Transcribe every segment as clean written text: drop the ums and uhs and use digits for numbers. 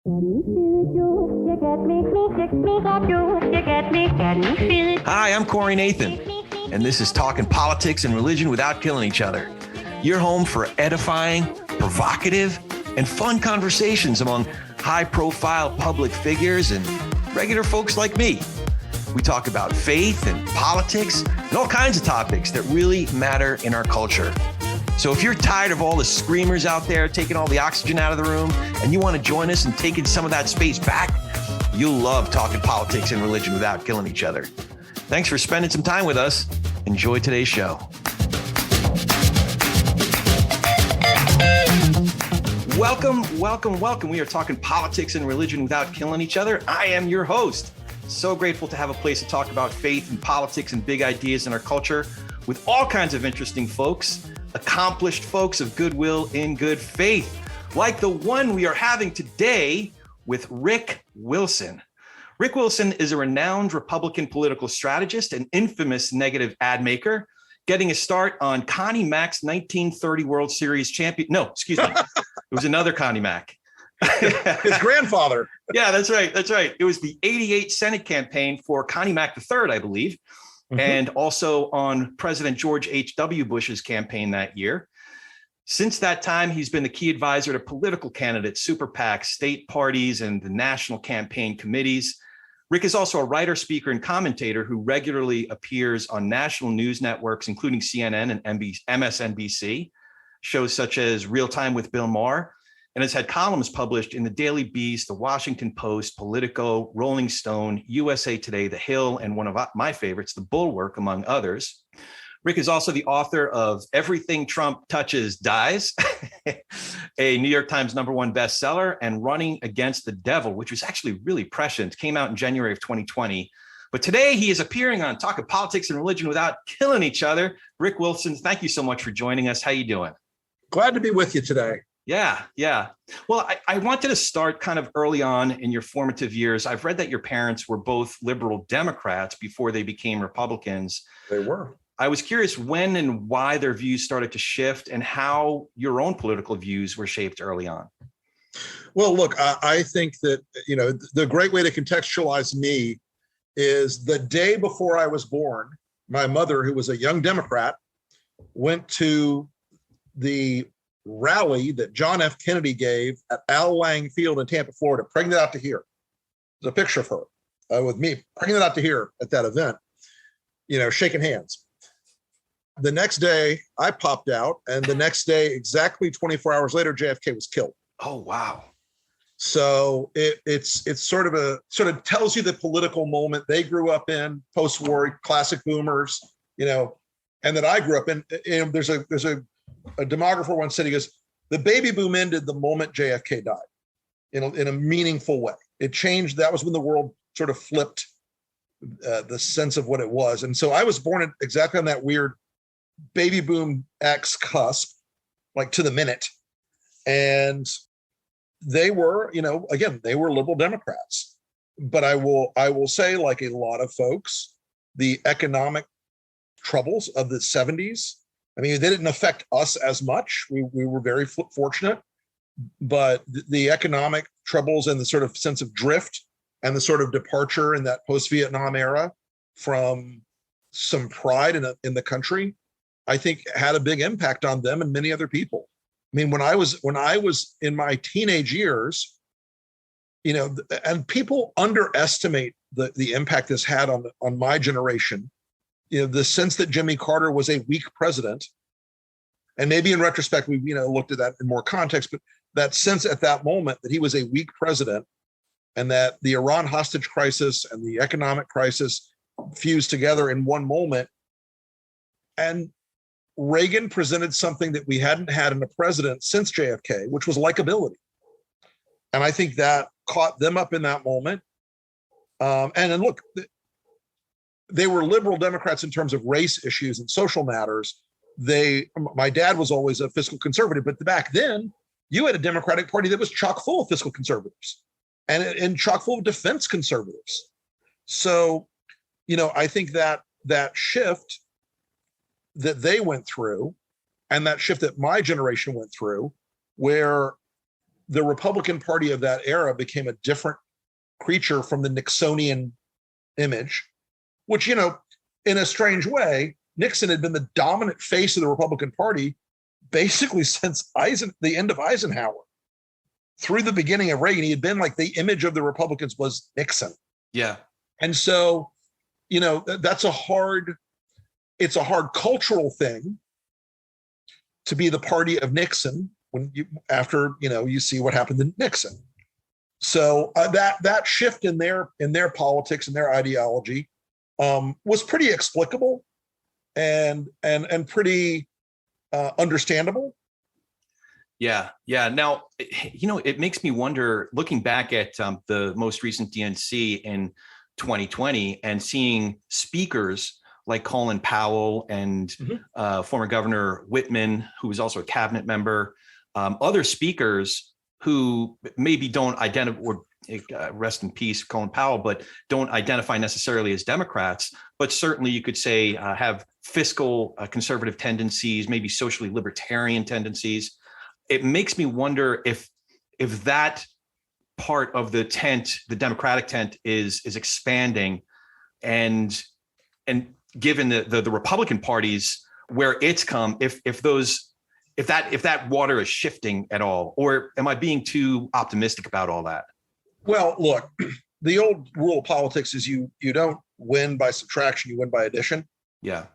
Hi, I'm Corey Nathan, and this is Talking Politics and Religion Without Killing Each Other. Your home for edifying, provocative, and fun conversations among high-profile public figures and regular folks like me. We talk about faith and politics and all kinds of topics that really matter in our culture. So if you're tired of all the screamers out there taking all the oxygen out of the room and you want to join us in taking some of that space back, you'll love talking politics and religion without killing each other. Thanks for spending some time with us. Enjoy today's show. Welcome. We are talking politics and religion without killing each other. I am your host. So grateful to have a place to talk about faith and politics and big ideas in our culture with all kinds of interesting folks, accomplished folks of goodwill in good faith, like the one we are having today with Rick Wilson. Rick Wilson is a renowned Republican political strategist and infamous negative ad maker, getting a start on Connie Mack's 1930 World Series champion. No, excuse me. It was another Connie Mack. His grandfather. Yeah, that's right. It was the 88 Senate campaign for Connie Mack III, I believe, and also on President George H.W. Bush's campaign that year. Since that time, he's been the key advisor to political candidates, SuperPACS, state parties, and the national campaign committees. Rick is also a writer, speaker, and commentator who regularly appears on national news networks, including CNN and MSNBC, shows such as Real Time with Bill Maher, and has had columns published in the Daily Beast, the Washington Post, Politico, Rolling Stone, USA Today, The Hill, and one of my favorites, The Bulwark, among others. Rick is also the author of Everything Trump Touches Dies, a New York Times #1 bestseller, and Running Against the Devil, which was actually really prescient, came out in January of 2020. But today he is appearing on Talking Politics and Religion Without Killing Each Other. Rick Wilson, thank you so much for joining us. How you doing? Glad to be with you today. Yeah. Well, I wanted to start kind of early on in your formative years. I've read that your parents were both liberal Democrats before they became Republicans. They were. I was curious when and why their views started to shift and how your own political views were shaped early on. Well, look, I think that, the great way to contextualize me is the day before I was born, my mother, who was a young Democrat, went to the rally that John F. Kennedy gave at Al Lang Field in Tampa, Florida, pregnant out to here. There's a picture of her with me, pregnant out to here at that event, shaking hands. The next day I popped out, and the next day, exactly 24 hours later, JFK was killed. Oh, wow. So it's sort of tells you the political moment they grew up in, post-war, classic boomers, and that I grew up in. There's a demographer once said, he goes, the baby boom ended the moment JFK died in a meaningful way. It changed. That was when the world sort of flipped the sense of what it was. And so I was born exactly on that weird baby boom X cusp, like to the minute. And they were, again, they were liberal Democrats. But I will say, like a lot of folks, the economic troubles of the 70s, I mean, they didn't affect us as much. We were very fortunate, but the economic troubles and the sort of sense of drift and the sort of departure in that post-Vietnam era from some pride in the country, I think had a big impact on them and many other people. I mean, when I was in my teenage years, and people underestimate the impact this had on my generation. The sense that Jimmy Carter was a weak president, and maybe in retrospect, we looked at that in more context, but that sense at that moment that he was a weak president and that the Iran hostage crisis and the economic crisis fused together in one moment. And Reagan presented something that we hadn't had in a president since JFK, which was likability. And I think that caught them up in that moment. And then look, they were liberal Democrats in terms of race issues and social matters. My dad was always a fiscal conservative, but back then you had a Democratic Party that was chock full of fiscal conservatives and chock full of defense conservatives. So, I think that shift that they went through and that shift that my generation went through, where the Republican Party of that era became a different creature from the Nixonian image, which, you know, in a strange way, Nixon had been the dominant face of the Republican Party basically since the end of Eisenhower. Through the beginning of Reagan, he had been like the image of the Republicans was Nixon. Yeah. And so, you know, it's a hard cultural thing to be the party of Nixon after you see what happened to Nixon. So that shift in their politics and their ideology was pretty explicable and pretty understandable. Yeah. Now, it makes me wonder, looking back at the most recent DNC in 2020 and seeing speakers like Colin Powell and former Governor Whitman, who was also a cabinet member, other speakers who maybe don't identify, or rest in peace, Colin Powell, but don't identify necessarily as Democrats, but certainly you could say have fiscal conservative tendencies, maybe socially libertarian tendencies. It makes me wonder if that part of the tent, the Democratic tent, is expanding, and given the Republican parties where it's come, if that water is shifting at all, or am I being too optimistic about all that? Well, look, the old rule of politics is you don't win by subtraction, you win by addition. Yeah.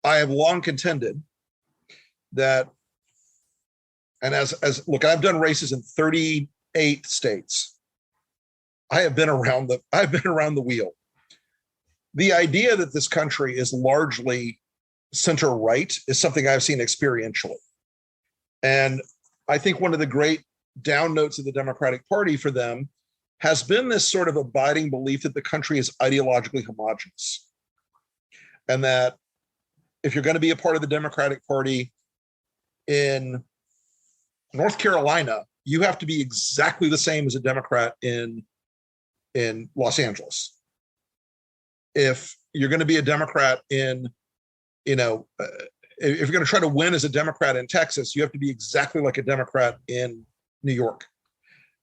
I have long contended that, and look, I've done races in 38 states. I've been around the wheel. The idea that this country is largely center right is something I've seen experientially. And I think one of the great down notes of the Democratic Party for them has been this sort of abiding belief that the country is ideologically homogenous. And that if you're going to be a part of the Democratic Party in North Carolina, you have to be exactly the same as a Democrat in Los Angeles. If you're going to be a Democrat if you're going to try to win as a Democrat in Texas, you have to be exactly like a Democrat in New York.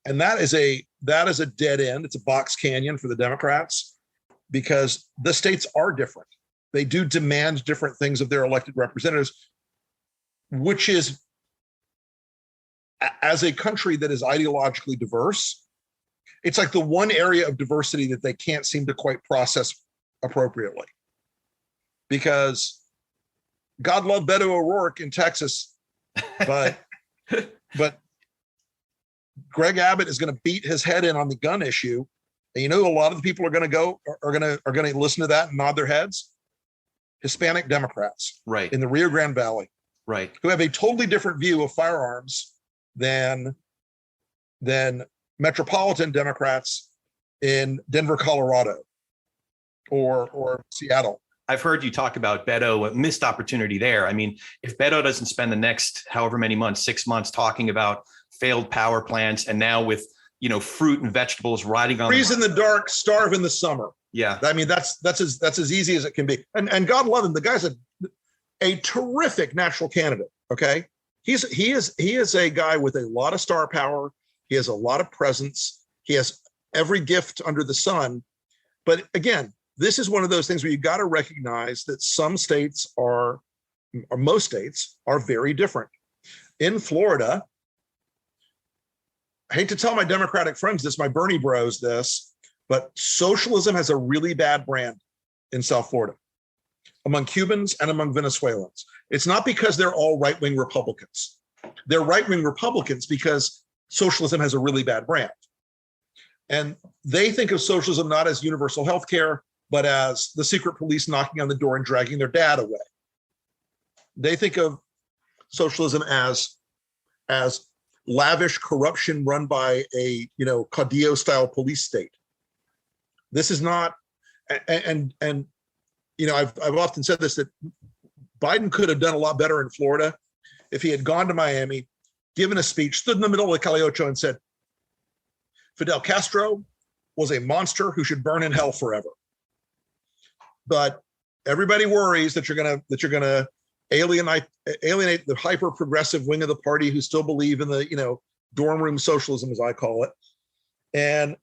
And that is a dead end. It's a box canyon for the Democrats because the states are different. They do demand different things of their elected representatives, which is, as a country that is ideologically diverse, it's like the one area of diversity that they can't seem to quite process appropriately. Because God love Beto O'Rourke in Texas, but Greg Abbott is going to beat his head in on the gun issue, and a lot of the people are going to listen to that and nod their heads. Hispanic Democrats, right, in the Rio Grande Valley, right, who have a totally different view of firearms than metropolitan Democrats in Denver, Colorado, or Seattle. I've heard you talk about Beto, a missed opportunity there. I mean, if Beto doesn't spend the next however many months, 6 months, talking about failed power plants, and now with fruit and vegetables riding on freeze in the dark, starve in the summer. Yeah, I mean that's as easy as it can be. And God love him, the guy's a terrific natural candidate. Okay, he is a guy with a lot of star power. He has a lot of presence. He has every gift under the sun. But again, this is one of those things where you got to recognize that some states or most states are very different. In Florida, I hate to tell my Democratic friends this, my Bernie bros this, but socialism has a really bad brand in South Florida among Cubans and among Venezuelans. It's not because they're all right-wing Republicans. They're right-wing Republicans because socialism has a really bad brand. And they think of socialism not as universal health care, but as the secret police knocking on the door and dragging their dad away. They think of socialism as lavish corruption run by a Caudillo-style police state. This is not, and I've often said this, that Biden could have done a lot better in Florida if he had gone to Miami, given a speech, stood in the middle of the Calle Ocho and said, Fidel Castro was a monster who should burn in hell forever. But everybody worries that you're gonna alienate the hyper progressive wing of the party who still believe in the dorm room socialism, as I call it. And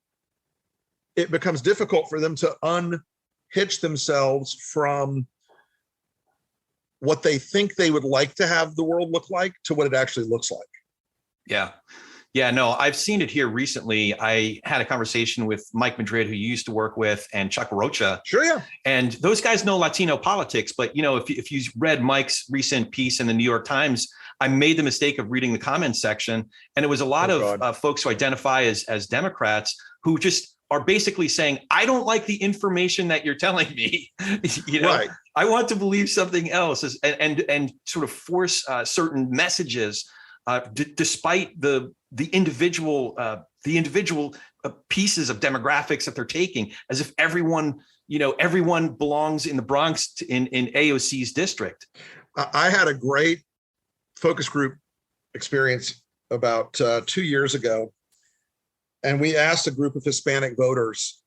it becomes difficult for them to unhitch themselves from what they think they would like to have the world look like to what it actually looks like. Yeah. Yeah, no, I've seen it here recently. I had a conversation with Mike Madrid, who you used to work with, and Chuck Rocha. Sure, yeah. And those guys know Latino politics. But, you know, if you read Mike's recent piece in the New York Times, I made the mistake of reading the comments section. And it was a lot of folks who identify as Democrats who just are basically saying, I don't like the information that you're telling me. You know, right. I want to believe something else, and sort of force certain messages, despite the individual pieces of demographics that they're taking, as if everyone belongs in the Bronx in AOC's district. I had a great focus group experience about 2 years ago. And we asked a group of Hispanic voters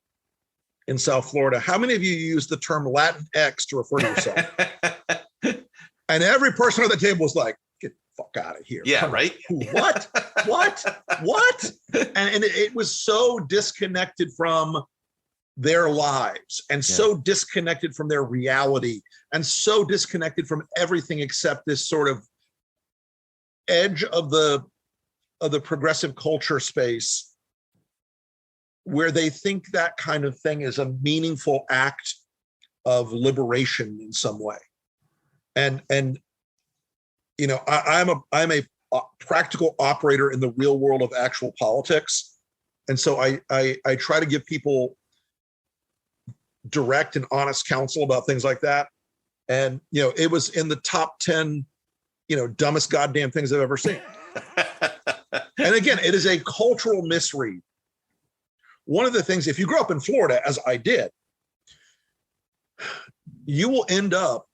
in South Florida, how many of you use the term Latinx to refer to yourself? And every person at the table was like, get the fuck out of here. Yeah, right? What? And it was so disconnected from their lives, and so disconnected from their reality, and so disconnected from everything except this sort of edge of the progressive culture space, where they think that kind of thing is a meaningful act of liberation in some way. And you know, I'm a practical operator in the real world of actual politics. And so I try to give people direct and honest counsel about things like that. And, you know, it was in the top 10, you know, dumbest goddamn things I've ever seen. And again, it is a cultural misread. One of the things, if you grew up in Florida, as I did, you will end up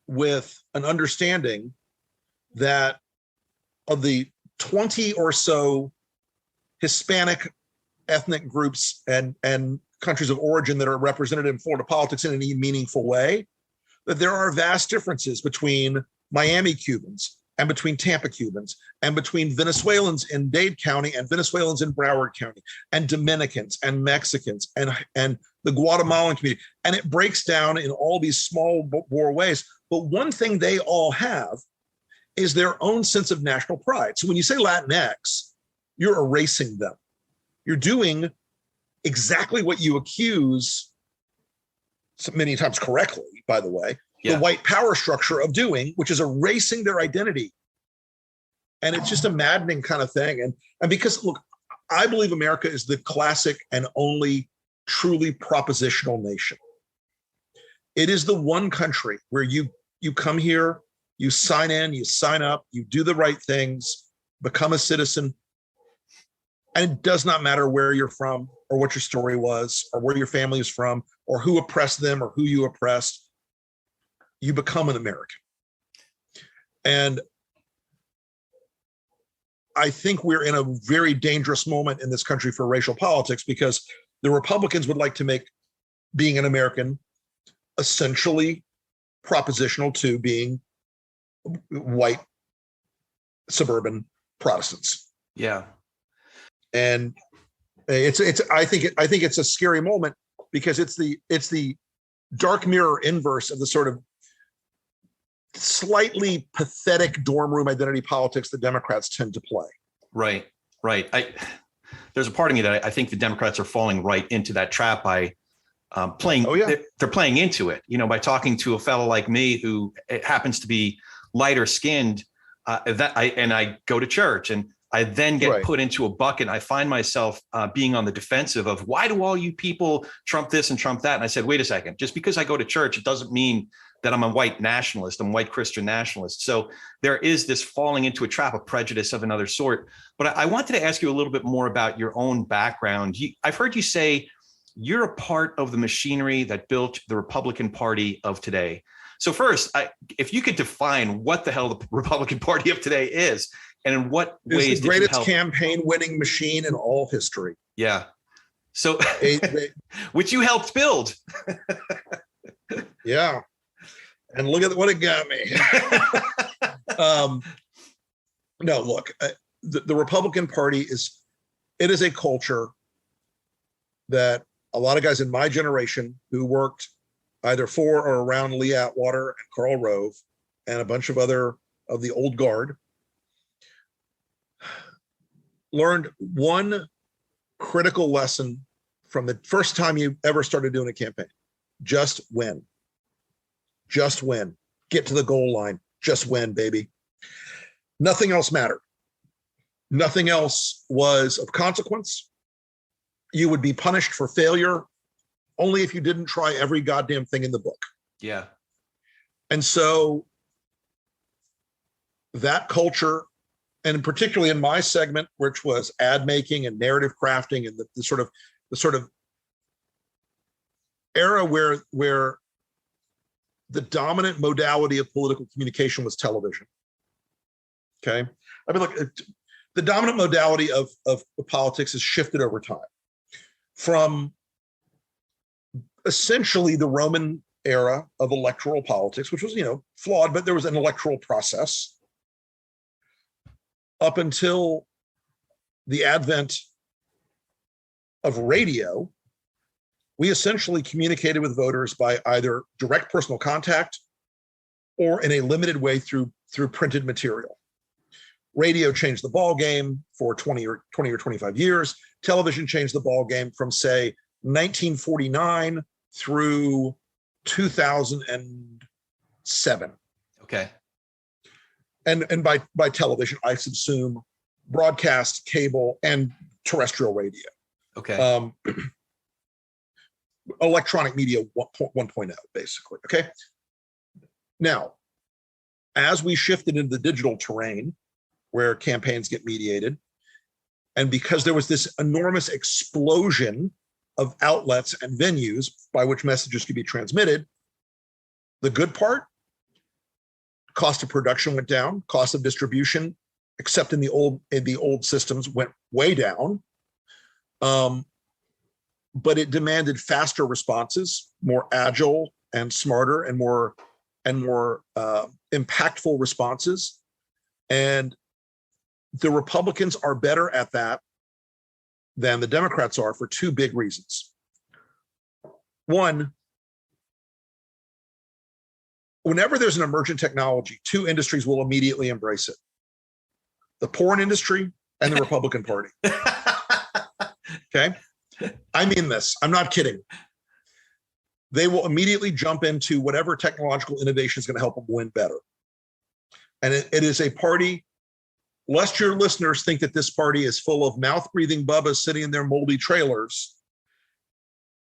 with an understanding that of the 20 or so Hispanic ethnic groups and countries of origin that are represented in Florida politics in any meaningful way, that there are vast differences between Miami Cubans and between Tampa Cubans and between Venezuelans in Dade County and Venezuelans in Broward County and Dominicans and Mexicans and the Guatemalan community. And it breaks down in all these small bore ways. But one thing they all have is their own sense of national pride. So when you say Latinx, you're erasing them. You're doing exactly what you accuse, so many times correctly, by the way, the white power structure of doing, which is erasing their identity. And it's just a maddening kind of thing. And because, look, I believe America is the classic and only truly propositional nation. It is the one country where you come here, you sign in, you sign up, you do the right things, become a citizen. And it does not matter where you're from or what your story was or where your family is from or who oppressed them or who you oppressed. You become an American. And I think we're in a very dangerous moment in this country for racial politics, because the Republicans would like to make being an American essentially propositional to being white suburban Protestants. Yeah. And I think it's a scary moment, because it's the dark mirror inverse of the sort of slightly pathetic dorm room identity politics that Democrats tend to play. Right. There's a part of me that I think the Democrats are falling right into that trap by playing. Oh, yeah. They're playing into it, by talking to a fellow like me who happens to be lighter skinned. I go to church, and I then get put into a bucket. I find myself being on the defensive of, why do all you people Trump this and Trump that? And I said, wait a second, just because I go to church, it doesn't mean that I'm a white nationalist. I'm a white Christian nationalist. So there is this falling into a trap of prejudice of another sort. But I wanted to ask you a little bit more about your own background. I've heard you say you're a part of the machinery that built the Republican Party of today. So first, if you could define what the hell the Republican Party of today is, and in what ways it's the greatest campaign winning machine in all history. Yeah. So, which you helped build. Yeah. And look at what it got me. No, look, the Republican Party is a culture that a lot of guys in my generation who worked either for or around Lee Atwater and Karl Rove and a bunch of other of the old guard learned one critical lesson from the first time you ever started doing a campaign. Just win. Just win. Get to the goal line. Just win, baby. Nothing else mattered. Nothing else was of consequence. You would be punished for failure only if you didn't try every goddamn thing in the book. Yeah. And so that culture, and particularly in my segment, which was ad making and narrative crafting and the sort of era where the dominant modality of political communication was television. Okay. I mean, look, the dominant modality of politics has shifted over time from essentially the Roman era of electoral politics, which was, flawed, but there was an electoral process up until the advent of radio. We essentially communicated with voters by either direct personal contact or in a limited way through printed material. Radio changed the ball game for 20 or 25 years. Television changed the ball game from, say, 1949 through 2007. Okay. And by television, I subsume broadcast, cable, and terrestrial radio. Okay. Electronic media 1.0, basically. Okay. Now, as we shifted into the digital terrain where campaigns get mediated, and because there was this enormous explosion of outlets and venues by which messages could be transmitted, the good part, cost of production went down, cost of distribution, except in the old systems, went way down. But it demanded faster responses, more agile and smarter and more impactful responses. And the Republicans are better at that than the Democrats are for two big reasons. One, whenever there's an emergent technology, two industries will immediately embrace it: the porn industry and the Republican Party. Okay? I mean this. I'm not kidding. They will immediately jump into whatever technological innovation is going to help them win better. And it is a party, lest your listeners think that this party is full of mouth-breathing bubbas sitting in their moldy trailers.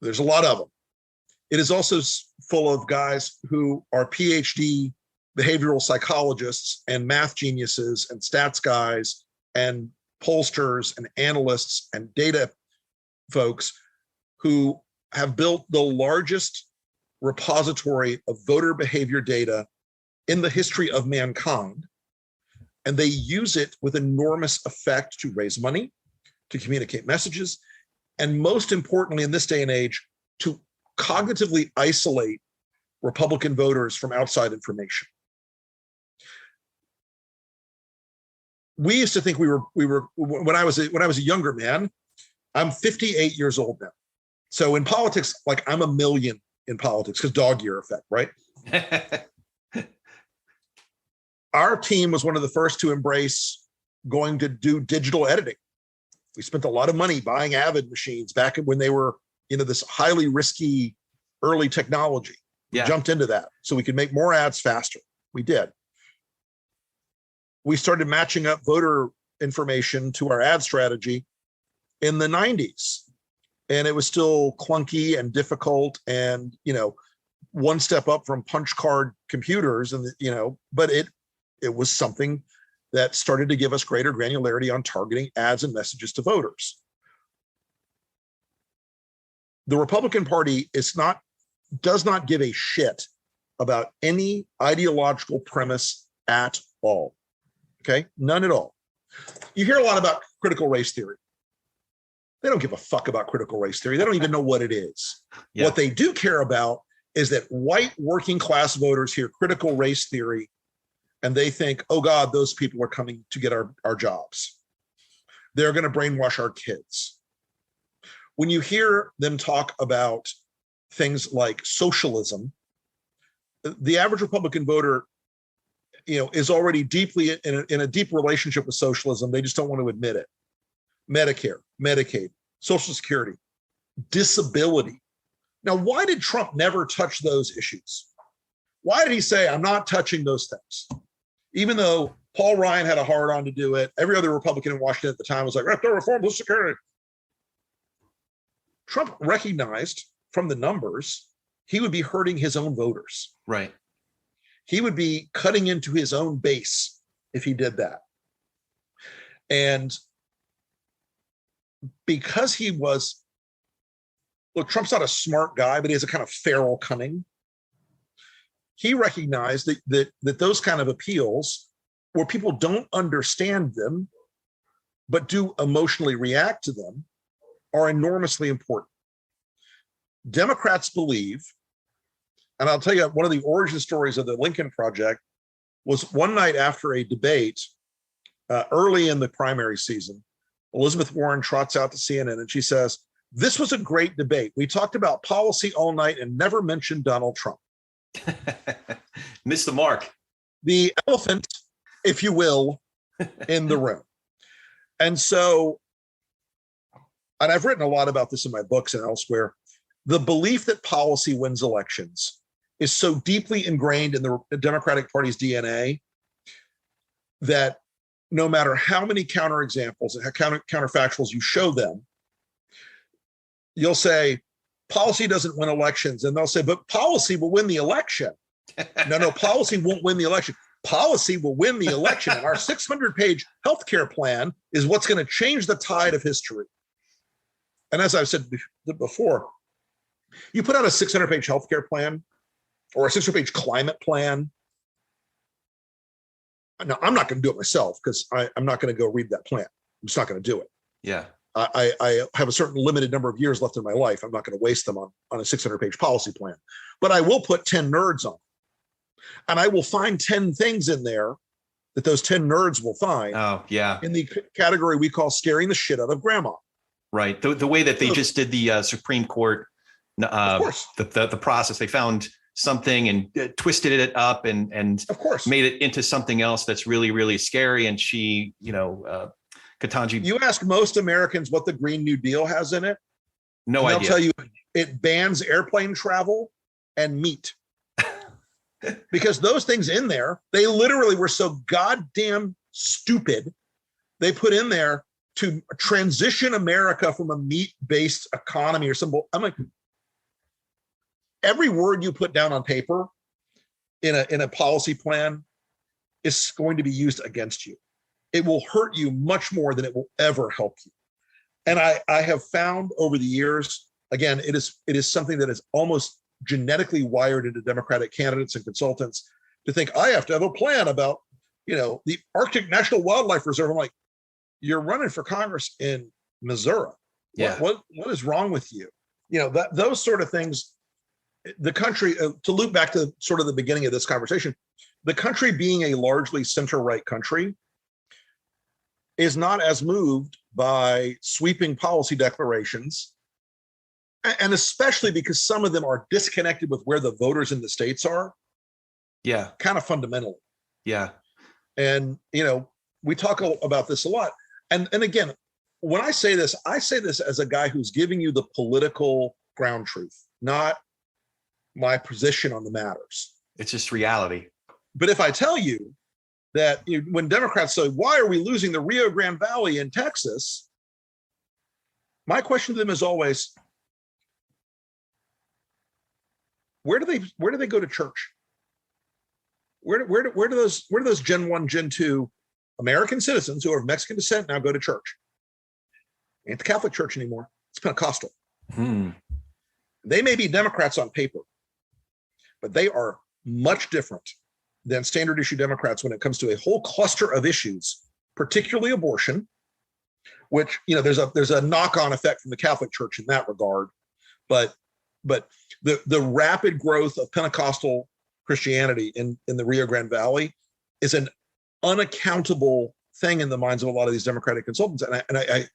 There's a lot of them. It is also full of guys who are PhD behavioral psychologists and math geniuses and stats guys and pollsters and analysts and data folks who have built the largest repository of voter behavior data in the history of mankind. And they use it with enormous effect to raise money, to communicate messages, and most importantly, in this day and age, to cognitively isolate Republican voters from outside information. We used to think we were when I was a younger man. I'm 58 years old now. So in politics, like I'm a million in politics because dog year effect, right? Our team was one of the first to embrace going to do digital editing. We spent a lot of money buying Avid machines back when they were, this highly risky early technology. We jumped into that so we could make more ads faster. We did. We started matching up voter information to our ad strategy in the 90s. And it was still clunky and difficult and, one step up from punch card computers and, but it was something that started to give us greater granularity on targeting ads and messages to voters. The Republican Party does not give a shit about any ideological premise at all. Okay? None at all. You hear a lot about critical race theory. They don't give a fuck about critical race theory. They don't even know what it is. Yeah. What they do care about is that white working class voters hear critical race theory and they think, oh God, those people are coming to get our jobs. they're going to brainwash our kids. When you hear them talk about things like socialism, the average Republican voter, is already deeply in a deep relationship with socialism. They just don't want to admit it. Medicare, Medicaid, Social Security, disability. Now, why did Trump never touch those issues? Why did he say, I'm not touching those things? Even though Paul Ryan had a hard on to do it, every other Republican in Washington at the time was like, "Don't reform Social Security." Trump recognized from the numbers he would be hurting his own voters. Right. He would be cutting into his own base if he did that. And because Trump's not a smart guy, but he has a kind of feral cunning. He recognized that those kind of appeals, where people don't understand them, but do emotionally react to them, are enormously important. Democrats believe, and I'll tell you, one of the origin stories of the Lincoln Project was one night after a debate early in the primary season, Elizabeth Warren trots out to CNN and she says, "This was a great debate. We talked about policy all night and never mentioned Donald Trump." Missed the mark. The elephant, if you will, in the room. And so, and I've written a lot about this in my books and elsewhere, the belief that policy wins elections is so deeply ingrained in the Democratic Party's DNA that no matter how many counterexamples and counterfactuals you show them, you'll say, policy doesn't win elections. And they'll say, but policy will win the election. No, policy won't win the election. Policy will win the election. And our 600-page healthcare plan is what's going to change the tide of history. And as I've said before, you put out a 600-page healthcare plan or a 600-page climate plan. Now, I'm not going to do it myself because I'm not going to go read that plan. I'm just not going to do it. Yeah. I have a certain limited number of years left in my life. I'm not going to waste them on a 600-page policy plan. But I will put 10 nerds on. And I will find 10 things in there that those 10 nerds will find. Oh, yeah. In the category we call scaring the shit out of grandma. Right. The way that they just did the Supreme Court, the process, they found something and twisted it up and of course made it into something else that's really, really scary. And she, Ketanji. You ask most Americans what the Green New Deal has in it. No idea. They'll tell you it bans airplane travel and meat. Because those things in there, they literally were so goddamn stupid. They put in there to transition America from a meat-based economy or something. I'm like, every word you put down on paper in a policy plan is going to be used against you. It will hurt you much more than it will ever help you. And I have found over the years, again, it is something that is almost genetically wired into Democratic candidates and consultants to think I have to have a plan about, the Arctic National Wildlife Reserve. I'm like, you're running for Congress in Missouri. Yeah. What is wrong with you? Those sort of things. The country, to loop back to sort of the beginning of this conversation, the country being a largely center-right country is not as moved by sweeping policy declarations, and especially because some of them are disconnected with where the voters in the states are. Yeah. Kind of fundamentally. Yeah. And, we talk about this a lot. And again, when I say this as a guy who's giving you the political ground truth, not my position on the matters. It's just reality. But if I tell you that when Democrats say, why are we losing the Rio Grande Valley in Texas? My question to them is always, where do they go to church? Where do those Gen 1, Gen 2 American citizens who are of Mexican descent now go to church? Ain't the Catholic Church anymore. It's Pentecostal. They may be Democrats on paper, but they are much different than standard issue Democrats when it comes to a whole cluster of issues, particularly abortion, which, there's a knock-on effect from the Catholic Church in that regard. But the rapid growth of Pentecostal Christianity in the Rio Grande Valley is an unaccountable thing in the minds of a lot of these Democratic consultants. And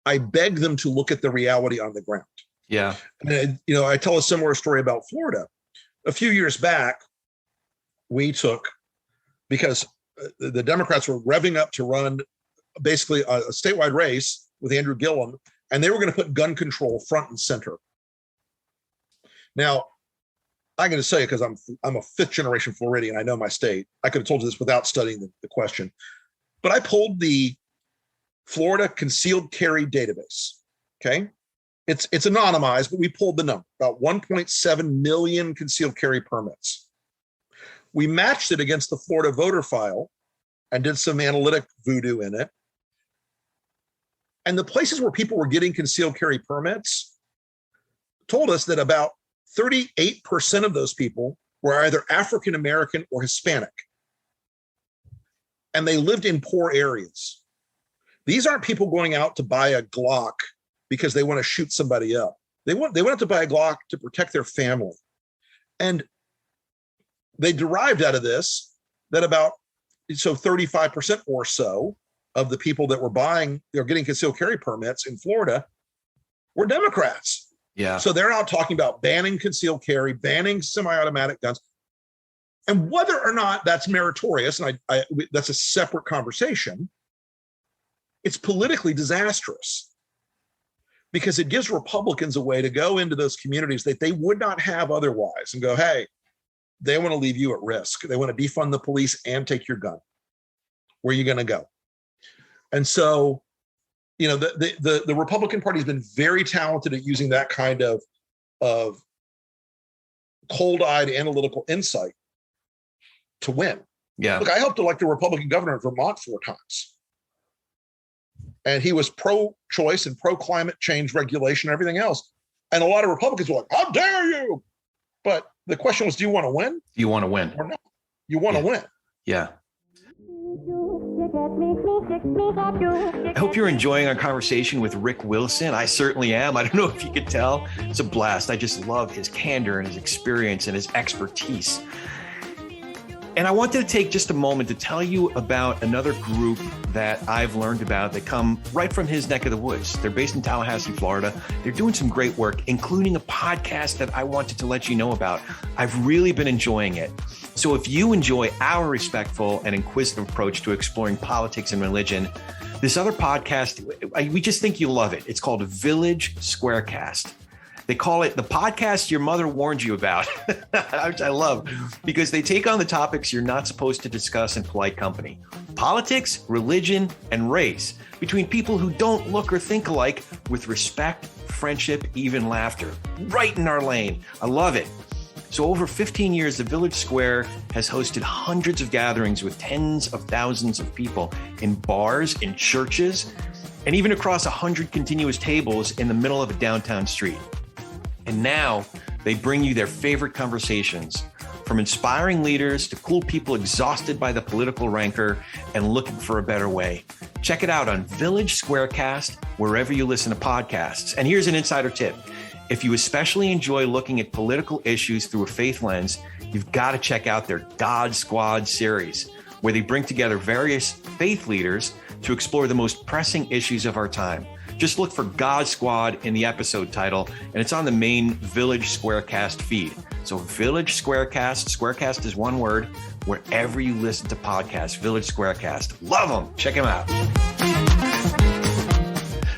I beg them to look at the reality on the ground. Yeah. And, I tell a similar story about Florida. A few years back, because the Democrats were revving up to run basically a statewide race with Andrew Gillum, and they were going to put gun control front and center. Now, I'm going to say, because I'm a fifth generation Floridian, I know my state. I could have told you this without studying the question, but I pulled the Florida concealed carry database. Okay, it's anonymized, but we pulled the number, about 1.7 million concealed carry permits. We matched it against the Florida voter file and did some analytic voodoo in it. And the places where people were getting concealed carry permits told us that about 38% of those people were either African American or Hispanic. And they lived in poor areas. These aren't people going out to buy a Glock because they want to shoot somebody up. They went out to buy a Glock to protect their family. And they derived out of this that about 35% or so of the people that were getting concealed carry permits in Florida were Democrats. Yeah. So they're out talking about banning concealed carry, banning semi-automatic guns. And whether or not that's meritorious, and that's a separate conversation, it's politically disastrous because it gives Republicans a way to go into those communities that they would not have otherwise and go, hey, they want to leave you at risk. They want to defund the police and take your gun. Where are you going to go? And so, the Republican Party has been very talented at using that kind of cold-eyed analytical insight to win. Yeah. Look, I helped elect a Republican governor in Vermont 4 times. And he was pro-choice and pro-climate change regulation and everything else. And a lot of Republicans were like, how dare you? But the question was, do you want to win? You want to win. Or not? You want to win. Yeah. I hope you're enjoying our conversation with Rick Wilson. I certainly am. I don't know if you could tell. It's a blast. I just love his candor and his experience and his expertise. And I wanted to take just a moment to tell you about another group that I've learned about that come right from his neck of the woods. They're based in Tallahassee, Florida. They're doing some great work, including a podcast that I wanted to let you know about. I've really been enjoying it. So if you enjoy our respectful and inquisitive approach to exploring politics and religion, this other podcast, we just think you'll love it. It's called Village Squarecast. They call it the podcast your mother warned you about, which I love, because they take on the topics you're not supposed to discuss in polite company. Politics, religion, and race between people who don't look or think alike, with respect, friendship, even laughter. Right in our lane. I love it. So over 15 years, the Village Square has hosted hundreds of gatherings with tens of thousands of people in bars, in churches, and even across 100 continuous tables in the middle of a downtown street. And now they bring you their favorite conversations, from inspiring leaders to cool people exhausted by the political rancor and looking for a better way. Check it out on Village Squarecast, wherever you listen to podcasts. And here's an insider tip. If you especially enjoy looking at political issues through a faith lens, you've got to check out their God Squad series, where they bring together various faith leaders to explore the most pressing issues of our time. Just look for God Squad in the episode title, and it's on the main Village Squarecast feed. So Village Squarecast, Squarecast is one word, wherever you listen to podcasts, Village Squarecast. Love them. Check them out.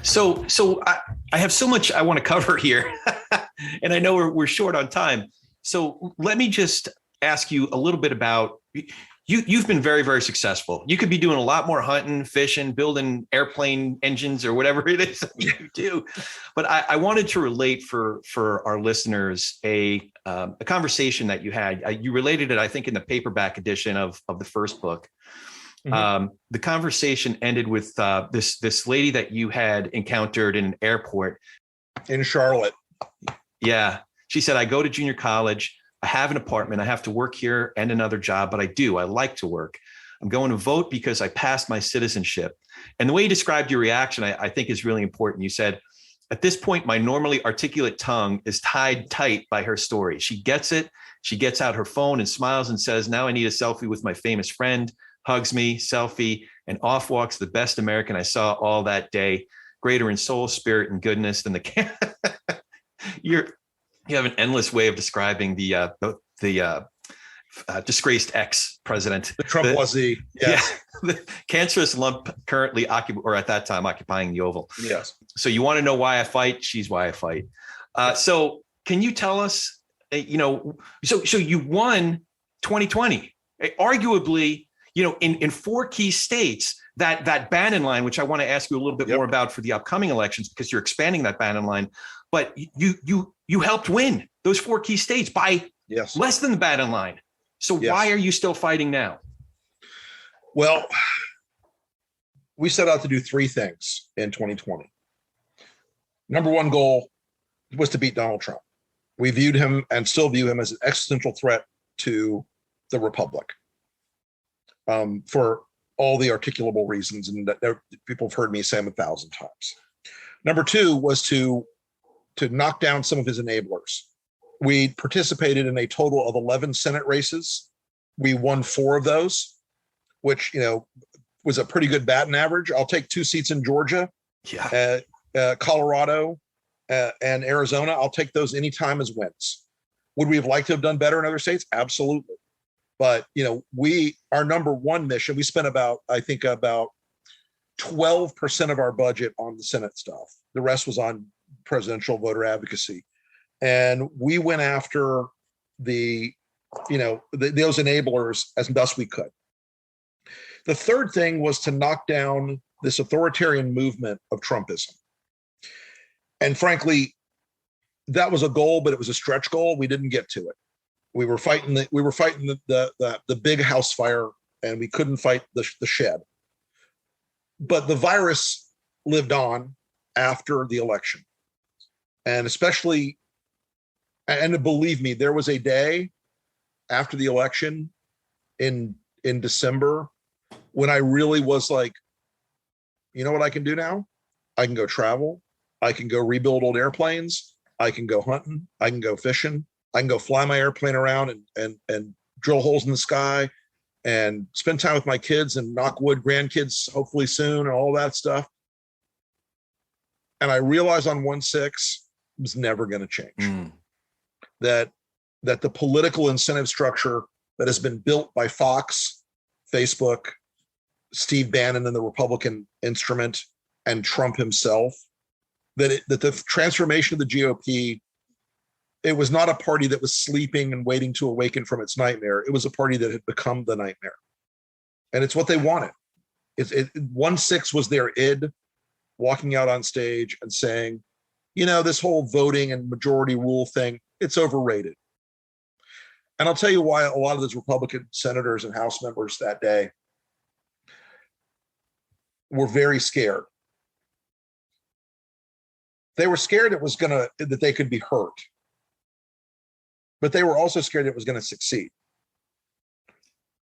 So I have so much I want to cover here, and I know we're short on time. So let me just ask you a little bit about you've been very, very successful. You could be doing a lot more hunting, fishing, building airplane engines or whatever it is that you do. But I wanted to relate for our listeners a conversation that you had. You related it, I think, in the paperback edition of the first book. Mm-hmm. The conversation ended with this lady that you had encountered in an airport. In Charlotte. Yeah. She said, I go to junior college. I have an apartment. I have to work here and another job, but I do. I like to work. I'm going to vote because I passed my citizenship. And the way you described your reaction, I think is really important. You said, at this point, my normally articulate tongue is tied tight by her story. She gets it. She gets out her phone and smiles and says, now I need a selfie with my famous friend, hugs me, selfie, and off walks the best American I saw all that day, greater in soul, spirit, and goodness than the you have an endless way of describing the disgraced ex-president. The Trump was yes. Yeah, the cancerous lump currently at that time occupying the Oval. Yes. So you want to know why I fight? She's why I fight. So can you tell us, so you won 2020, arguably, in 4 key states, that Bannon line, which I want to ask you a little bit more about for the upcoming elections, because you're expanding that Bannon line, but you helped win those 4 key states by less than the Bannon line. So why are you still fighting now? Well, we set out to do 3 things in 2020. Number 1 goal was to beat Donald Trump. We viewed him and still view him as an existential threat to the Republic, for all the articulable reasons, and that people have heard me say them 1,000 times. Number 2 was to knock down some of his enablers. We participated in a total of 11 Senate races. We won 4 of those, which, was a pretty good batting average. I'll take 2 seats in Georgia, Colorado, and Arizona. I'll take those anytime as wins. Would we have liked to have done better in other states? Absolutely. But, our number 1 mission, we spent about 12% of our budget on the Senate stuff. The rest was on presidential voter advocacy. And we went after those enablers as best we could. The third thing was to knock down this authoritarian movement of Trumpism. And frankly, that was a goal, but it was a stretch goal. We didn't get to it. We were fighting the big house fire, and we couldn't fight the shed. But the virus lived on after the election. And especially, and believe me, there was a day after the election in December when I really was like, you know what I can do now? I can go travel. I can go rebuild old airplanes. I can go hunting. I can go fishing. I can go fly my airplane around and drill holes in the sky and spend time with my kids and knock wood, grandkids, hopefully soon, and all that stuff. And I realized on 1/6 it was never going to change. That the political incentive structure that has been built by Fox, Facebook, Steve Bannon and the Republican instrument, and Trump himself, that the transformation of the GOP, it was not a party that was sleeping and waiting to awaken from its nightmare. It was a party that had become the nightmare. And it's what they wanted. 1/6 was their id, walking out on stage and saying, this whole voting and majority rule thing, it's overrated. And I'll tell you why a lot of those Republican senators and House members that day were very scared. They were scared that they could be hurt, but they were also scared it was going to succeed.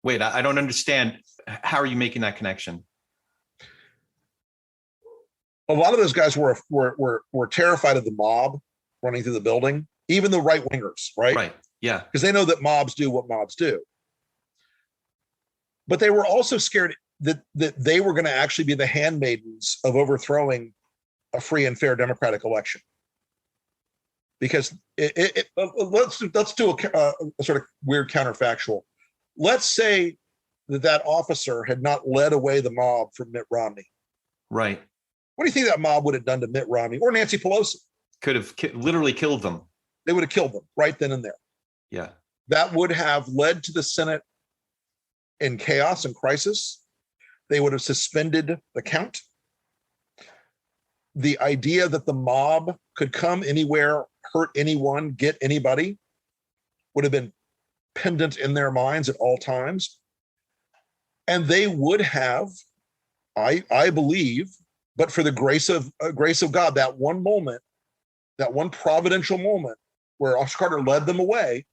Wait, I don't understand. How are you making that connection? A lot of those guys were terrified of the mob running through the building, even the right wingers, right? Right. Yeah. Because they know that mobs do what mobs do. But they were also scared that they were going to actually be the handmaidens of overthrowing a free and fair democratic election. Because let's do a sort of weird counterfactual. Let's say that officer had not led away the mob from Mitt Romney. Right. What do you think that mob would have done to Mitt Romney or Nancy Pelosi? Could have literally killed them. They would have killed them right then and there. Yeah. That would have led to the Senate in chaos and crisis. They would have suspended the count. The idea that the mob could come anywhere, hurt anyone, get anybody, would have been pendant in their minds at all times. And they would have, I believe, but for the grace of God, that one moment, that one providential moment where Oscar Carter led them away,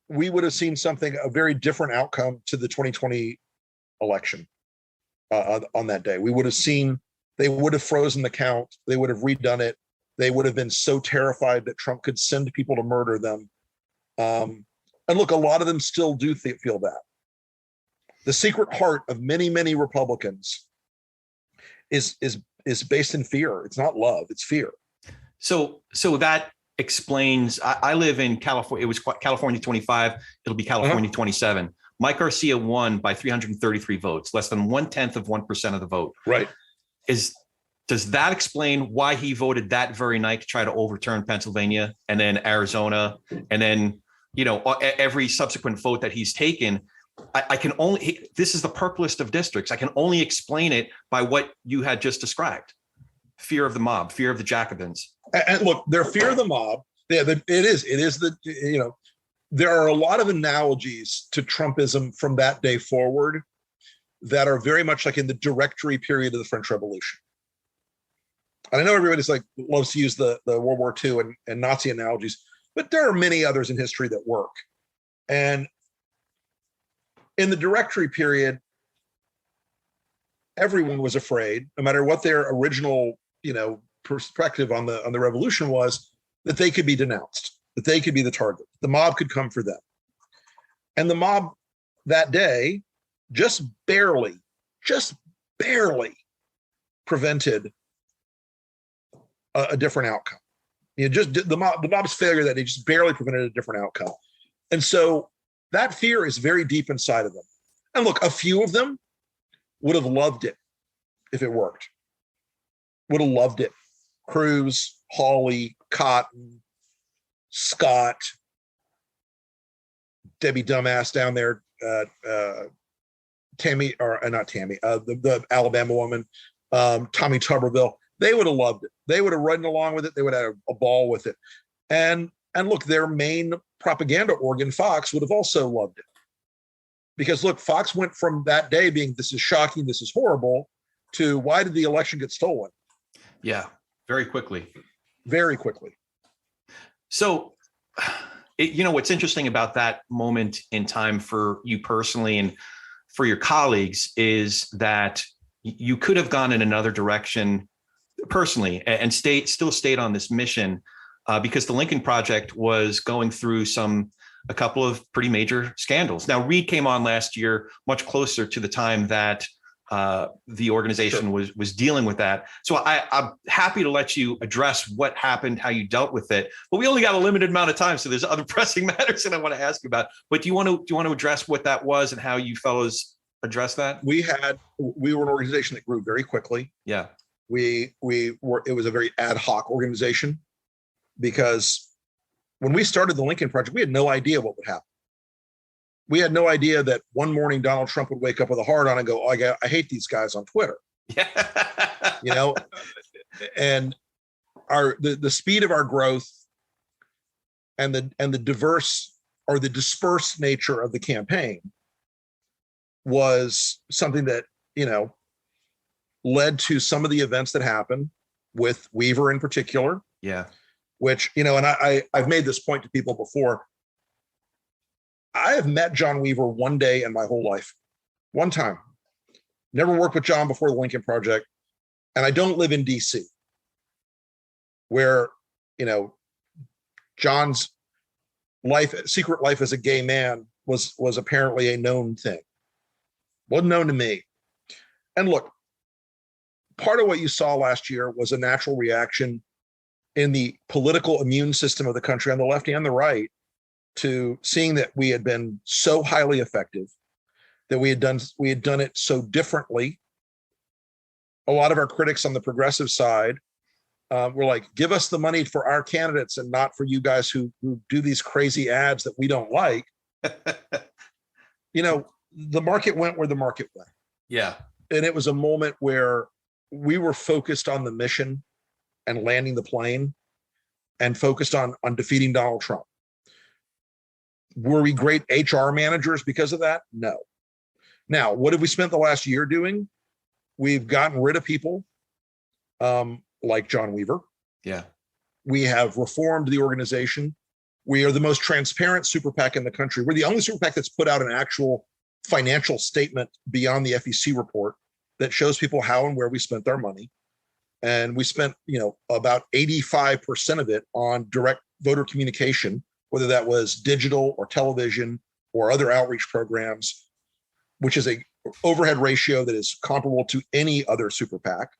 we would have seen a very different outcome to the 2020 election on that day. We would have seen, they would have frozen the count. They would have redone it. They would have been so terrified that Trump could send people to murder them. And look, a lot of them still do feel that. The secret heart of many, many Republicans is based in fear. It's not love, it's fear. So that explains, I live in California. It was California 25. It'll be California 27. Mike Garcia won by 333 votes, less than 0.1% of the vote. Right. Does that explain why he voted that very night to try to overturn Pennsylvania and then Arizona and then, every subsequent vote that he's taken? I can only, this is the purplest of districts. I can only explain it by what you had just described. Fear of the mob, fear of the Jacobins. And look, their fear of the mob. Yeah, it is there are a lot of analogies to Trumpism from that day forward that are very much like in the Directory period of the French Revolution. And I know everybody's loves to use the World War II and Nazi analogies, but there are many others in history that work. And in the Directory period, everyone was afraid, no matter what their original, perspective on the revolution was, that they could be denounced, that they could be the target. The mob could come for them. And the mob that day just barely prevented a different outcome. Just the mob's failure that they just barely prevented a different outcome. And so that fear is very deep inside of them. And look, a few of them would have loved it if it worked. Would have loved it. Cruz, Hawley, Cotton, Scott, Debbie Dumbass down there, Tammy, or not Tammy, the Alabama woman, Tommy Tuberville. They would have loved it. They would have run along with it. They would have a ball with it. And look, their main propaganda organ, Fox, would have also loved it. Because look, Fox went from that day being, this is shocking, this is horrible, to why did the election get stolen? Yeah, very quickly. Very quickly. So, what's interesting about that moment in time for you personally and for your colleagues is that you could have gone in another direction personally and still stayed on this mission because the Lincoln Project was going through a couple of pretty major scandals. Now, Reed came on last year, much closer to the time that the organization was dealing with that. So I'm happy to let you address what happened, how you dealt with it. But we only got a limited amount of time, so there's other pressing matters that I want to ask you about. But do you want to address what that was and how you fellows addressed that? We were an organization that grew very quickly. Yeah. It was a very ad hoc organization because when we started the Lincoln Project, we had no idea what would happen. We had no idea that one morning Donald Trump would wake up with a hard on and go, I hate these guys on Twitter. Yeah. And the speed of our growth and the diverse or the dispersed nature of the campaign was something that, led to some of the events that happened with Weaver in particular. Yeah. Which, and I've made this point to people before. I have met John Weaver one day in my whole life. One time. Never worked with John before the Lincoln Project. And I don't live in DC, where, John's secret life as a gay man was apparently a known thing. Wasn't known to me. And look, part of what you saw last year was a natural reaction in the political immune system of the country on the left and the right to seeing that we had been so highly effective, that we had done it so differently. A lot of our critics on the progressive side were like, give us the money for our candidates and not for you guys who do these crazy ads that we don't like. The market went where the market went. Yeah. And it was a moment where we were focused on the mission and landing the plane and focused on defeating Donald Trump. Were we great HR managers because of that? No. Now, what have we spent the last year doing? We've gotten rid of people like John Weaver. Yeah. We have reformed the organization. We are the most transparent super PAC in the country. We're the only super PAC that's put out an actual financial statement beyond the FEC report that shows people how and where we spent our money. And we spent, about 85% of it on direct voter communication, whether that was digital or television or other outreach programs. which is a overhead ratio that is comparable to any other super PAC.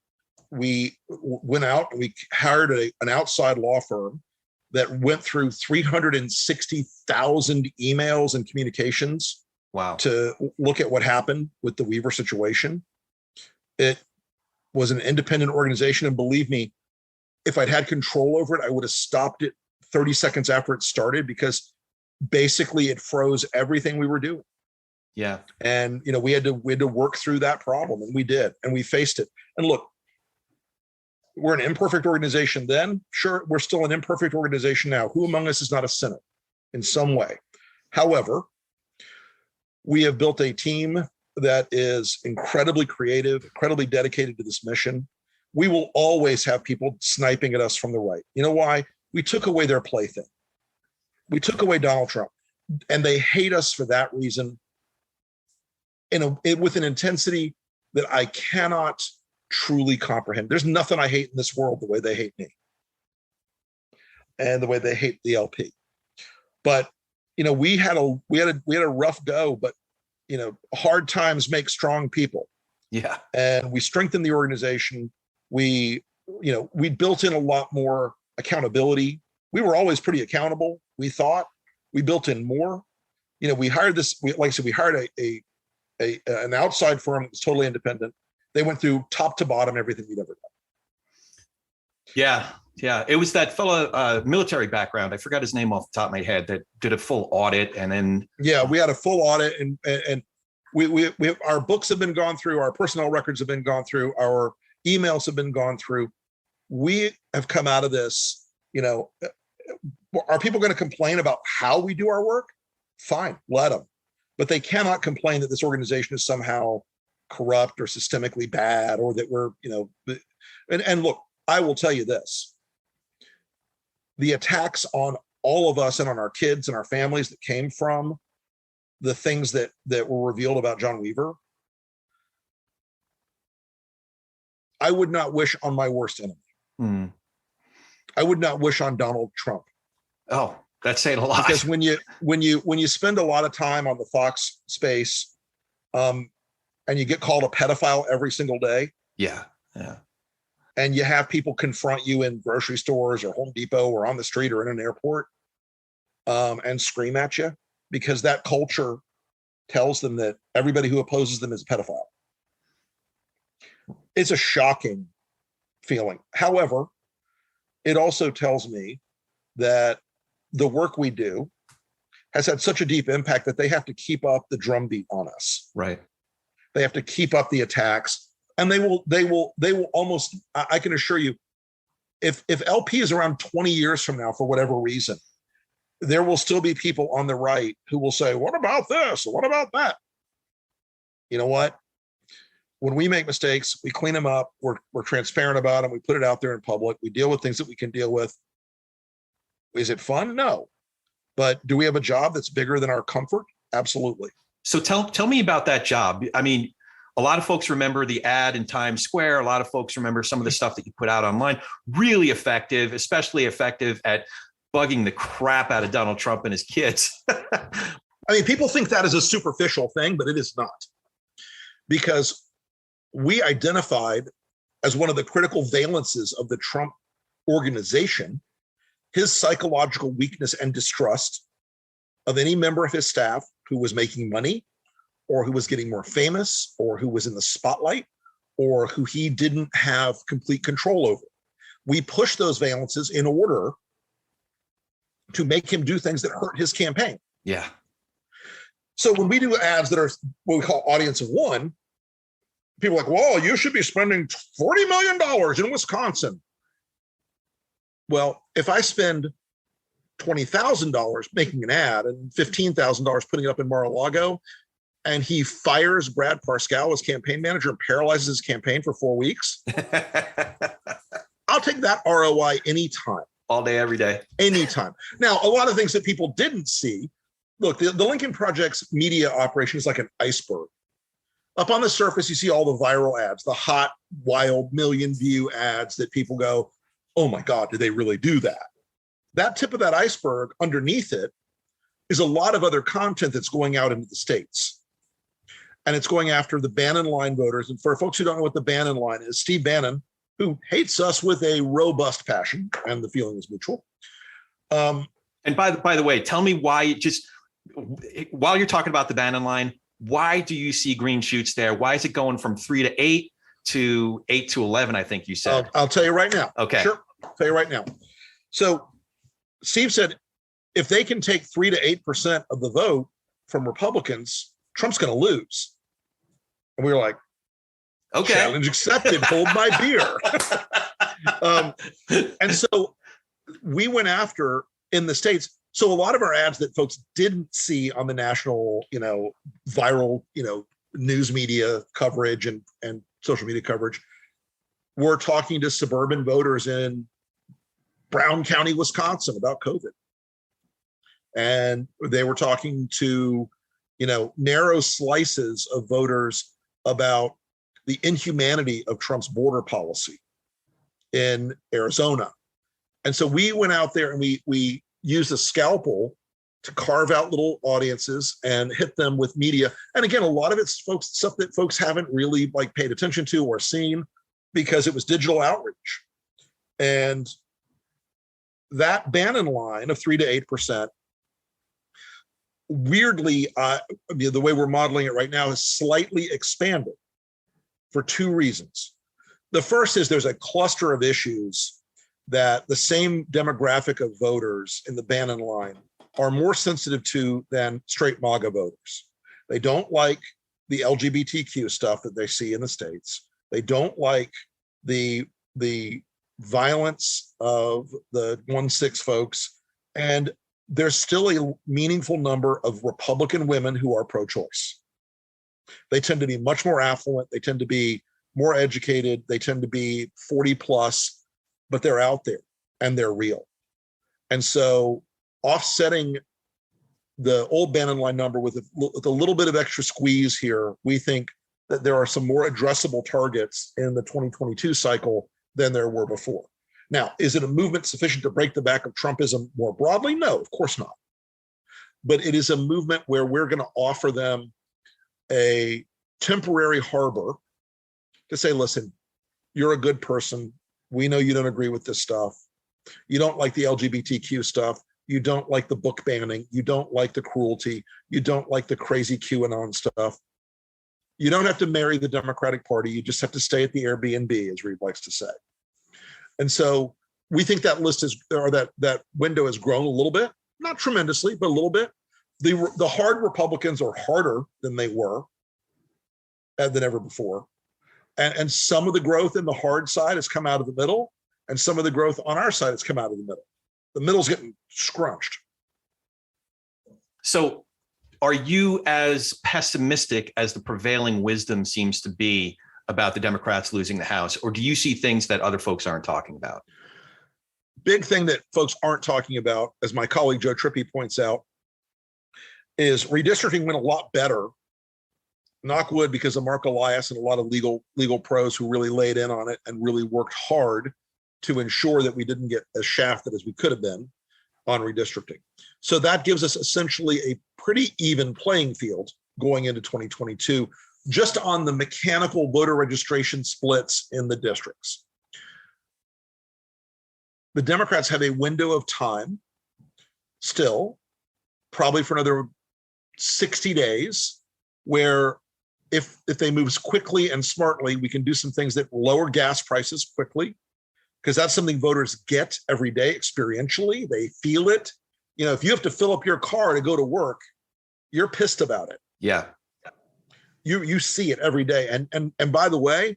We went out and we hired an outside law firm that went through 360,000 emails and communications. Wow. To look at what happened with the Weaver situation. It was an independent organization. And believe me, if I'd had control over it, I would have stopped it 30 seconds after it started, because basically it froze everything we were doing. Yeah. And, you know, we had to work through that problem, and we did, and we faced it. And look, we're an imperfect organization then. Sure, we're still an imperfect organization now. Who among us is not a sinner in some way? However, we have built a team that is incredibly creative, incredibly dedicated to this mission. We will always have people sniping at us from the right. You know why? We took away their plaything. We took away Donald Trump, and they hate us for that reason with an intensity that I cannot truly comprehend. There's nothing I hate in this world the way they hate me and the way they hate the LP. But you know, we had a rough go, but you know, hard times make strong people. Yeah. And we strengthened the organization. We built in a lot more accountability. We were always pretty accountable. We thought we built in more. You know, we hired like I said, we hired an outside firm that was totally independent. They went through top to bottom everything we'd ever done. Yeah. Yeah, it was that fellow military background. I forgot his name off the top of my head that did a full audit, and then we had a full audit, and we our books have been gone through, our personnel records have been gone through, our emails have been gone through. We have come out of this. You know, are people going to complain about how we do our work? Fine, let them, but they cannot complain that this organization is somehow corrupt or systemically bad, or that we're, you know, and look, I will tell you this. The attacks on all of us and on our kids and our families that came from the things that were revealed about John Weaver, I would not wish on my worst enemy. Mm. I would not wish on Donald Trump. Oh, that's saying a lot. Because when you spend a lot of time on the Fox space, and you get called a pedophile every single day. Yeah. And you have people confront you in grocery stores or Home Depot or on the street or in an airport, and scream at you, because that culture tells them that everybody who opposes them is a pedophile. It's a shocking feeling. However, it also tells me that the work we do has had such a deep impact that they have to keep up the drumbeat on us. Right. They have to keep up the attacks. And they will almost, I can assure you, if LP is around 20 years from now, for whatever reason, there will still be people on the right who will say, what about this? What about that? You know what? When we make mistakes, we clean them up. We're transparent about them. We put it out there in public. We deal with things that we can deal with. Is it fun? No. But do we have a job that's bigger than our comfort? Absolutely. So tell me about that job. I mean, a lot of folks remember the ad in Times Square. A lot of folks remember some of the stuff that you put out online. Really effective, especially effective at bugging the crap out of Donald Trump and his kids. I mean, people think that is a superficial thing, but it is not. Because we identified as one of the critical valences of the Trump organization his psychological weakness and distrust of any member of his staff who was making money, or who was getting more famous, or who was in the spotlight, or who he didn't have complete control over. We pushed those valences in order to make him do things that hurt his campaign. Yeah. So when we do ads that are what we call audience of one, people are like, well, you should be spending $40 million in Wisconsin. Well, if I spend $20,000 making an ad and $15,000 putting it up in Mar-a-Lago, and he fires Brad Parscale as campaign manager and paralyzes his campaign for 4 weeks, I'll take that ROI anytime. All day, every day. Anytime. Now, a lot of things that people didn't see. Look, the Lincoln Project's media operation is like an iceberg. Up on the surface, you see all the viral ads, the hot, wild, million-view ads that people go, oh my God, did they really do that? That tip of that iceberg, underneath it, is a lot of other content that's going out into the States. and it's going after the Bannon line voters. And for folks who don't know what the Bannon line is, Steve Bannon, who hates us with a robust passion, and the feeling is mutual. And by the way, tell me why, just while you're talking about the Bannon line, why do you see green shoots there? Why is it going from 3 to 8 to 8 to 11? I think you said. I'll tell you right now. Okay. Sure. I'll tell you right now. So Steve said, if they can take 3 to 8% of the vote from Republicans, Trump's going to lose. And we were like, okay, challenge accepted. Hold my beer. And so we went after in the States. So a lot of our ads that folks didn't see on the national, viral, news media coverage and social media coverage, were talking to suburban voters in Brown County, Wisconsin about COVID. And they were talking to, narrow slices of voters about the inhumanity of Trump's border policy in Arizona. And so we went out there and we used a scalpel to carve out little audiences and hit them with media. And again, a lot of it's stuff that folks haven't really paid attention to or seen because it was digital outreach. And that Bannon line of 3 to 8%, weirdly, the way we're modeling it right now is slightly expanded for 2 reasons. The first is there's a cluster of issues that the same demographic of voters in the Bannon line are more sensitive to than straight MAGA voters. They don't like the LGBTQ stuff that they see in the States. They don't like the violence of the 1-6 folks. And there's still a meaningful number of Republican women who are pro-choice. They tend to be much more affluent. They tend to be more educated. They tend to be 40 plus, but they're out there and they're real. And so offsetting the old Bannon line number with a little bit of extra squeeze here, we think that there are some more addressable targets in the 2022 cycle than there were before. Now, is it a movement sufficient to break the back of Trumpism more broadly? No, of course not. But it is a movement where we're going to offer them a temporary harbor to say, listen, you're a good person. We know you don't agree with this stuff. You don't like the LGBTQ stuff. You don't like the book banning. You don't like the cruelty. You don't like the crazy QAnon stuff. You don't have to marry the Democratic Party. You just have to stay at the Airbnb, as Reed likes to say. And so we think that list that window has grown a little bit, not tremendously, but a little bit. The hard Republicans are harder than they were than ever before. And some of the growth in the hard side has come out of the middle, and some of the growth on our side has come out of the middle. The middle's getting scrunched. So are you as pessimistic as the prevailing wisdom seems to be about the Democrats losing the House, or do you see things that other folks aren't talking about? Big thing that folks aren't talking about, as my colleague Joe Trippi points out, is redistricting went a lot better, knock wood, because of Mark Elias and a lot of legal pros who really laid in on it and really worked hard to ensure that we didn't get as shafted as we could have been on redistricting. So that gives us essentially a pretty even playing field going into 2022, just on the mechanical voter registration splits in the districts. The Democrats have a window of time still, probably for another 60 days, where if they move quickly and smartly, we can do some things that lower gas prices quickly, because that's something voters get every day experientially. They feel it. If you have to fill up your car to go to work, you're pissed about it. Yeah. You see it every day. And by the way,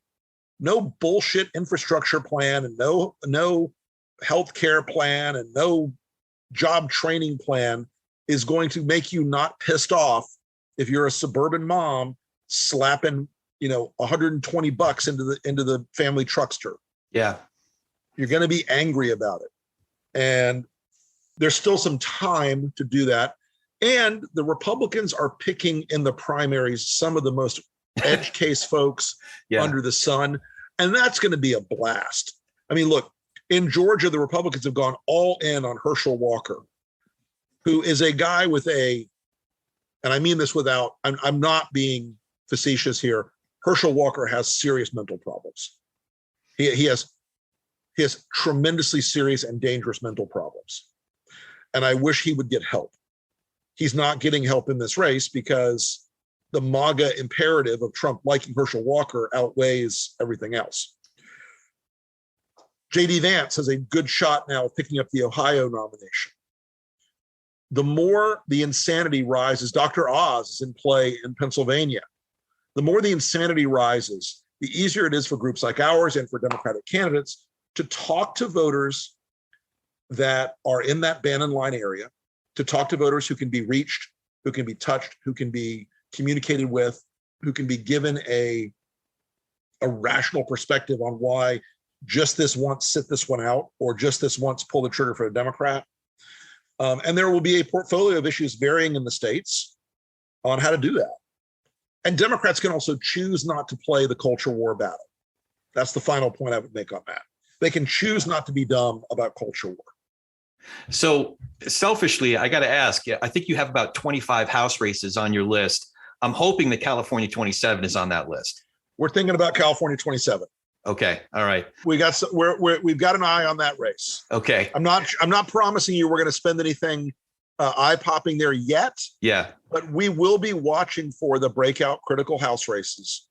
no bullshit infrastructure plan and no healthcare plan and no job training plan is going to make you not pissed off if you're a suburban mom slapping, $120 into the family truckster. Yeah. You're going to be angry about it. And there's still some time to do that. And the Republicans are picking in the primaries some of the most edge case folks under the sun. And that's going to be a blast. I mean, look, in Georgia, the Republicans have gone all in on Herschel Walker, who is a guy with and I mean this without, I'm not being facetious here, Herschel Walker has serious mental problems. He has tremendously serious and dangerous mental problems. And I wish he would get help. He's not getting help in this race because the MAGA imperative of Trump liking Herschel Walker outweighs everything else. J.D. Vance has a good shot now of picking up the Ohio nomination. The more the insanity rises, Dr. Oz is in play in Pennsylvania. The more the insanity rises, the easier it is for groups like ours and for Democratic candidates to talk to voters that are in that Bannon line area, to talk to voters who can be reached, who can be touched, who can be communicated with, who can be given a rational perspective on why just this once sit this one out, or just this once pull the trigger for a Democrat. And there will be a portfolio of issues varying in the states on how to do that. And Democrats can also choose not to play the culture war battle. That's the final point I would make on that. They can choose not to be dumb about culture war. So selfishly, I got to ask, I think you have about 25 House races on your list. I'm hoping that California 27 is on that list. We're thinking about California 27. Okay. All right. We've got an eye on that race. Okay. I'm not promising you we're going to spend anything eye-popping there yet. Yeah. But we will be watching for the breakout critical House races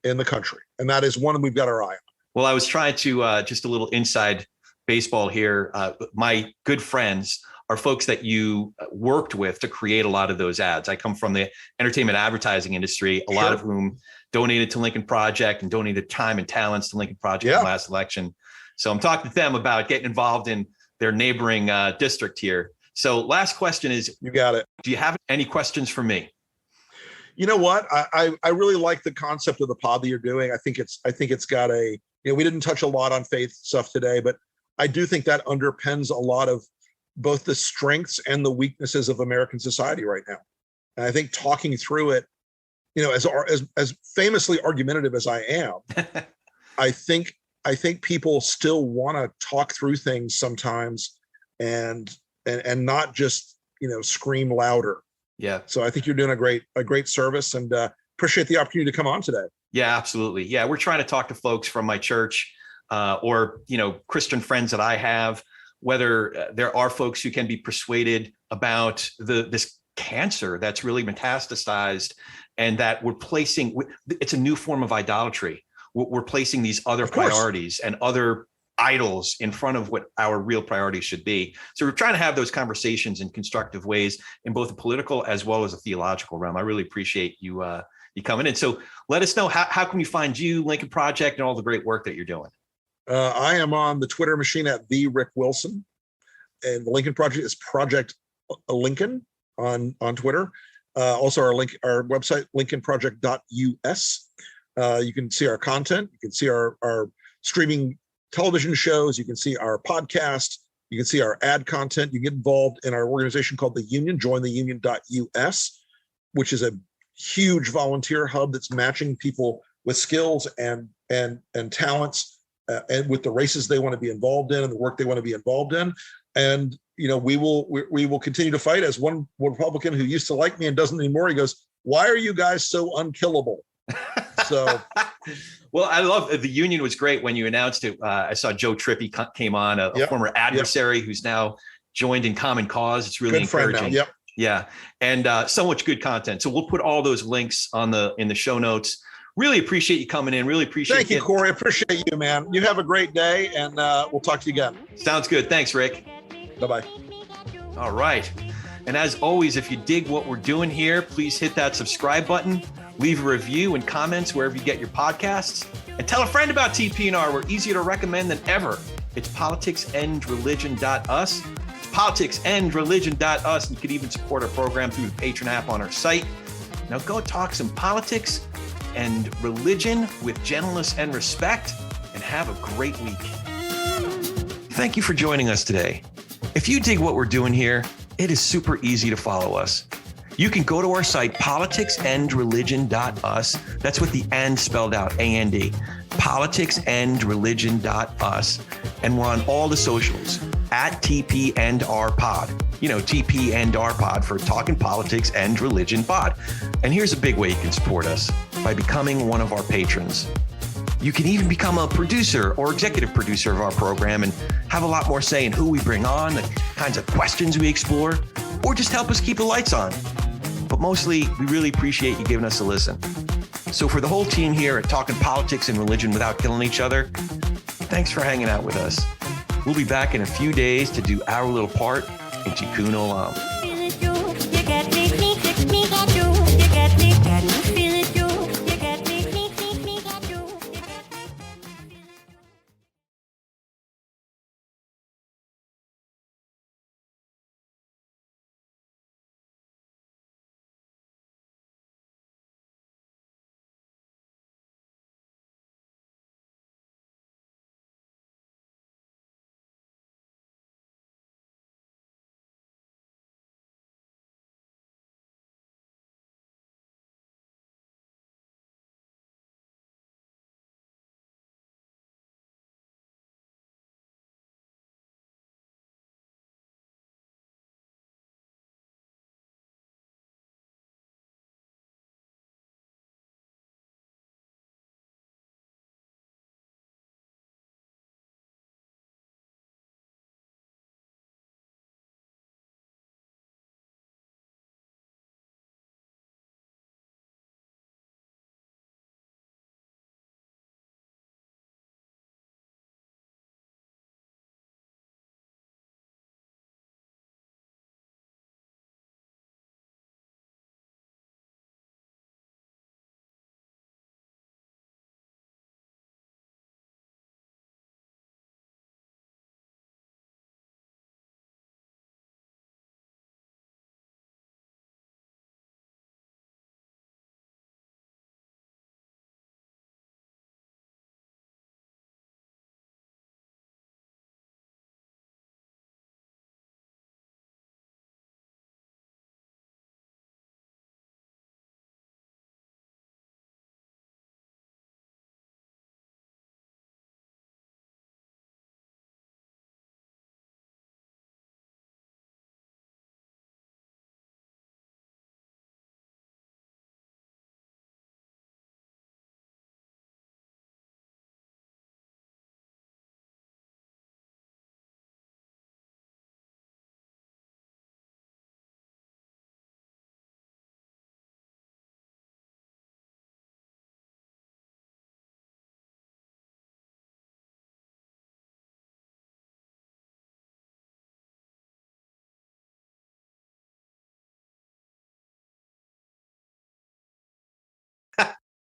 in the country. And that is one we've got our eye on. Well, I was trying to just a little inside baseball here. My good friends are folks that you worked with to create a lot of those ads. I come from the entertainment advertising industry, a lot of whom donated to Lincoln Project and donated time and talents to Lincoln Project in the last election. So I'm talking to them about getting involved in their neighboring district here. So last question is, you got it. Do you have any questions for me? You know what? I really like the concept of the pod that you're doing. I think it's got a, we didn't touch a lot on faith stuff today, but I do think that underpins a lot of both the strengths and the weaknesses of American society right now. And I think talking through it, as famously argumentative as I am, I think people still want to talk through things sometimes and not just, scream louder. Yeah. So I think you're doing a great service, and appreciate the opportunity to come on today. Yeah, absolutely. Yeah. We're trying to talk to folks from my church or, Christian friends that I have, whether there are folks who can be persuaded about this cancer that's really metastasized, and that we're placing, it's a new form of idolatry. We're placing these other priorities and other idols in front of what our real priorities should be. So we're trying to have those conversations in constructive ways in both the political as well as a theological realm. I really appreciate you coming in. So let us know, how can we find you, Lincoln Project, and all the great work that you're doing? I am on the Twitter machine at the Rick Wilson, and the Lincoln Project is Project Lincoln on Twitter. Also our website, lincolnproject.us. You can see our content. You can see our streaming television shows. You can see our podcast. You can see our ad content. You get involved in our organization called The Union, jointheunion.us, which is a huge volunteer hub that's matching people with skills and talents and with the races they want to be involved in and the work they want to be involved in. And we will continue to fight. As one Republican who used to like me and doesn't anymore, he goes, "Why are you guys so unkillable?" So, well, I love The Union was great when you announced it. I saw Joe Trippi came on, a former adversary who's now joined in Common Cause. It's really encouraging. Yeah, and so much good content. So we'll put all those links in the show notes. Really appreciate you coming in. Really appreciate. Thank you, Corey. Appreciate you, man. You have a great day, and we'll talk to you again. Sounds good. Thanks, Rick. Bye-bye. All right. And as always, if you dig what we're doing here, please hit that subscribe button, leave a review and comments wherever you get your podcasts, and tell a friend about TP&R. We're easier to recommend than ever. It's politicsandreligion.us, politicsandreligion.us. And you can even support our program through the Patreon app on our site. Now go talk some politics and religion with gentleness and respect, and have a great week. Thank you for joining us today. If you dig what we're doing here, it is super easy to follow us. You can go to our site, politicsandreligion.us. That's with the "and" spelled out, A-N-D, politicsandreligion.us. And we're on all the socials at TP and R Pod. TP and R Pod for Talking Politics and Religion Pod. And here's a big way you can support us. by becoming one of our patrons. You can even become a producer or executive producer of our program and have a lot more say in who we bring on, the kinds of questions we explore, or just help us keep the lights on. But mostly, we really appreciate you giving us a listen. So for the whole team here at Talking Politics and Religion Without Killing Each Other, thanks for hanging out with us. We'll be back in a few days to do our little part in Tikkun Olam.